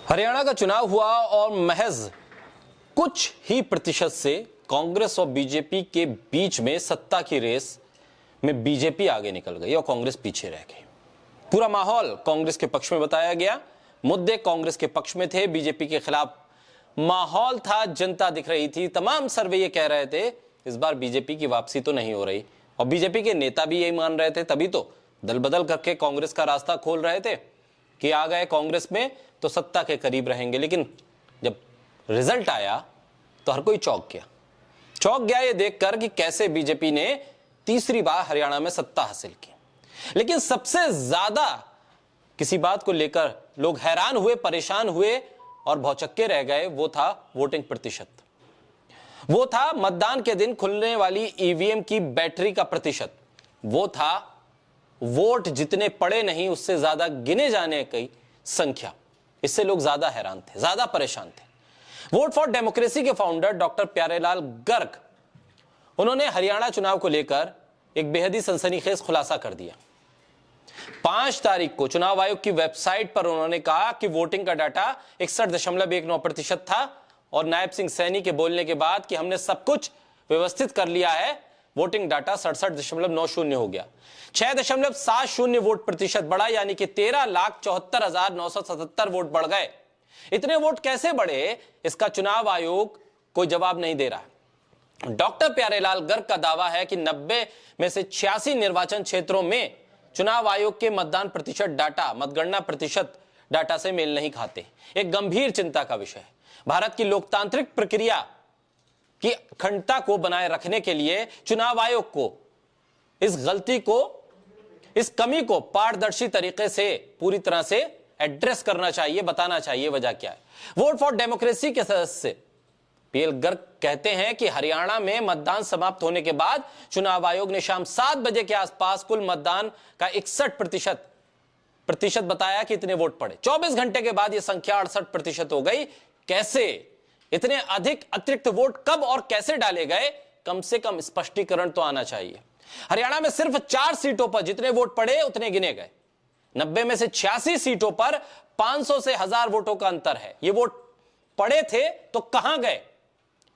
हरियाणा का चुनाव हुआ और महज कुछ ही प्रतिशत से कांग्रेस और बीजेपी के बीच में सत्ता की रेस में बीजेपी आगे निकल गई और कांग्रेस पीछे रह गई। पूरा माहौल कांग्रेस के पक्ष में बताया गया, मुद्दे कांग्रेस के पक्ष में थे, बीजेपी के खिलाफ माहौल था, जनता दिख रही थी। तमाम सर्वे ये कह रहे थे इस बार बीजेपी की वापसी तो नहीं हो रही, और बीजेपी के नेता भी यही मान रहे थे। तभी तो दल बदल करके कांग्रेस का रास्ता खोल रहे थे कि आ गए कांग्रेस में तो सत्ता के करीब रहेंगे। लेकिन जब रिजल्ट आया तो हर कोई चौंक गया ये देखकर कि कैसे बीजेपी ने तीसरी बार हरियाणा में सत्ता हासिल की। लेकिन सबसे ज्यादा किसी बात को लेकर लोग हैरान हुए, परेशान हुए और भौचक्के रह गए, वो था वोटिंग प्रतिशत। वो था मतदान के दिन खुलने वाली ईवीएम की बैटरी का प्रतिशत। वो था वोट जितने पड़े नहीं उससे ज्यादा गिने जाने की संख्या। इससे लोग ज्यादा हैरान थे, ज्यादा परेशान थे। वोट फॉर डेमोक्रेसी के फाउंडर डॉक्टर प्यारेलाल गर्ग, उन्होंने हरियाणा चुनाव को लेकर एक बेहद ही सनसनीखेज खुलासा कर दिया। 5 तारीख को चुनाव आयोग की वेबसाइट पर उन्होंने कहा कि वोटिंग का डाटा 61.19% था और नायब सिंह सैनी के बोलने के बाद कि हमने सब कुछ व्यवस्थित कर लिया है, वोटिंग डाटा 67.90 हो गया। 6.70 वोट प्रतिशत बढ़ा, यानी कि 13,74,977 वोट बढ़ गए। इतने वोट कैसे बढ़े, इसका चुनाव आयोग कोई जवाब नहीं दे रहा है। डॉक्टर प्यारेलाल गर्ग का दावा है कि 90 में से 86 निर्वाचन क्षेत्रों में चुनाव आयोग के मतदान प्रतिशत डाटा, मतगणना प्रतिशत डाटा से मेल नहीं खाते। एक गंभीर चिंता का विषय है। भारत की लोकतांत्रिक प्रक्रिया की अखंडता को बनाए रखने के लिए चुनाव आयोग को इस गलती को, इस कमी को पारदर्शी तरीके से पूरी तरह से एड्रेस करना चाहिए, बताना चाहिए वजह क्या है। वोट फॉर डेमोक्रेसी के सदस्य पीएल गर्ग कहते हैं कि हरियाणा में मतदान समाप्त होने के बाद चुनाव आयोग ने शाम 7 बजे के आसपास कुल मतदान का 61% बताया कि इतने वोट पड़े। 24 घंटे के बाद यह संख्या 68% हो गई। कैसे इतने अधिक अतिरिक्त वोट कब और कैसे डाले गए, कम से कम स्पष्टीकरण तो आना चाहिए। हरियाणा में सिर्फ 4 सीटों पर जितने वोट पड़े उतने गिने गए। 90 में से 86 सीटों पर 500 से 1000 वोटों का अंतर है। ये वोट पड़े थे तो कहां गए?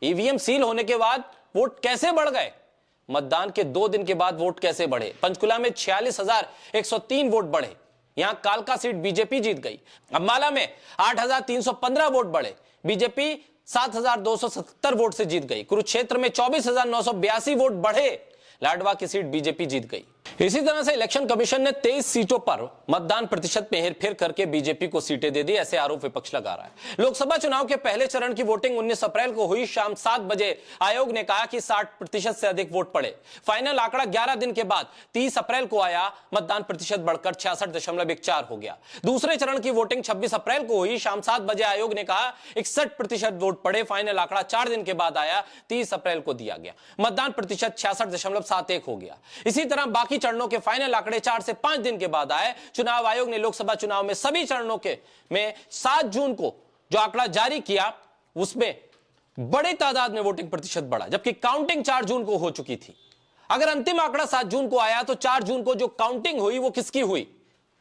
ईवीएम सील होने के बाद वोट कैसे बढ़ गए? मतदान के 2 दिन के बाद वोट कैसे बढ़े? पंचकुला में 46,103 वोट बढ़े, यहां कालका सीट बीजेपी जीत गई। अम्बाला में 8,315 वोट बढ़े, बीजेपी 7,277 वोट से जीत गई। कुरुक्षेत्र में 24,982 वोट बढ़े, लाडवा की सीट बीजेपी जीत गई। इसी तरह से इलेक्शन कमीशन ने 23 सीटों पर मतदान प्रतिशत में हेरफेर करके बीजेपी को सीटें दे दी, ऐसे आरोप विपक्ष लगा रहा है। लोकसभा चुनाव के पहले चरण की वोटिंग 19 अप्रैल को हुई। शाम 7 बजे आयोग ने कहा कि 60% से अधिक वोट पड़े। फाइनल आंकड़ा 11 दिन के बाद 30 अप्रैल को आया, मतदान प्रतिशत बढ़कर 66.14 हो गया। दूसरे चरण की वोटिंग 26 अप्रैल को हुई। शाम 7 बजे आयोग ने कहा 61% वोट पड़े। फाइनल आंकड़ा 4 दिन के बाद आया, 30 अप्रैल को दिया गया। मतदान प्रतिशत 66.71 हो गया। इसी तरह बाकी चरणों के फाइनल आंकड़े 4 से 5 दिन के बाद आए। चुनाव आयोग ने लोकसभा चुनाव में सभी चरणों के में 7 जून को जो आंकड़ा जारी किया उसमें बड़ी तादाद में वोटिंग प्रतिशत बढ़ा, जबकि काउंटिंग 4 जून को हो चुकी थी। अगर अंतिम आंकड़ा 7 जून को आया तो 4 जून को जो काउंटिंग हुई वो किसकी हुई?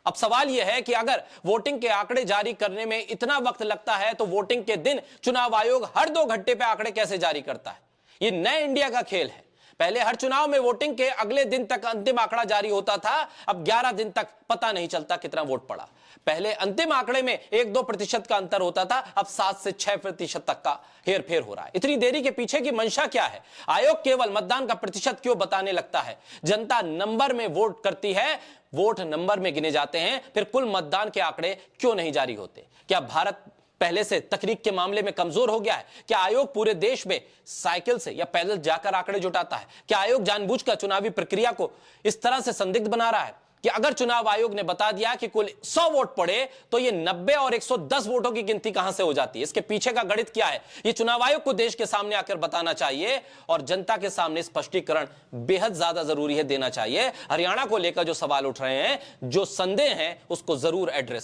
अब सवाल यह है कि अगर वोटिंग के आंकड़े जारी करने में इतना वक्त लगता है तो वोटिंग के दिन चुनाव आयोग हर 2 घंटे पे आंकड़े कैसे जारी करता है? ये नए इंडिया का खेल है। पहले हर चुनाव में वोटिंग के अगले दिन तक अंतिम आंकड़ा जारी होता था, अब 11 दिन तक पता नहीं चलता कितना वोट पड़ा। पहले अंतिम आंकड़े में 1-2% का अंतर होता था, अब 7 से 6% तक का हेरफेर हो रहा है। इतनी देरी के पीछे की मंशा क्या है? आयोग केवल मतदान का प्रतिशत क्यों बताने लगता है? जनता नंबर में वोट करती है, वोट नंबर में गिने जाते हैं, फिर कुल मतदान के आंकड़े क्यों नहीं जारी होते? क्या भारत पहले से तकनीक के मामले में कमजोर हो गया है? क्या आयोग पूरे देश में साइकिल से या पैदल जाकर आंकड़े जुटाता है? क्या आयोग जानबूझकर चुनावी प्रक्रिया को इस तरह से संदिग्ध बना रहा है कि अगर चुनाव आयोग ने बता दिया कि कुल 100 वोट पड़े तो ये 90 और 110 वोटों की गिनती कहां से हो जाती है? इसके पीछे का गणित क्या है? ये चुनाव आयोग को देश के सामने आकर बताना चाहिए और जनता के सामने स्पष्टीकरण बेहद ज्यादा जरूरी है, देना चाहिए। हरियाणा को लेकर जो सवाल उठ रहे हैं, जो संदेह हैं, उसको जरूर एड्रेस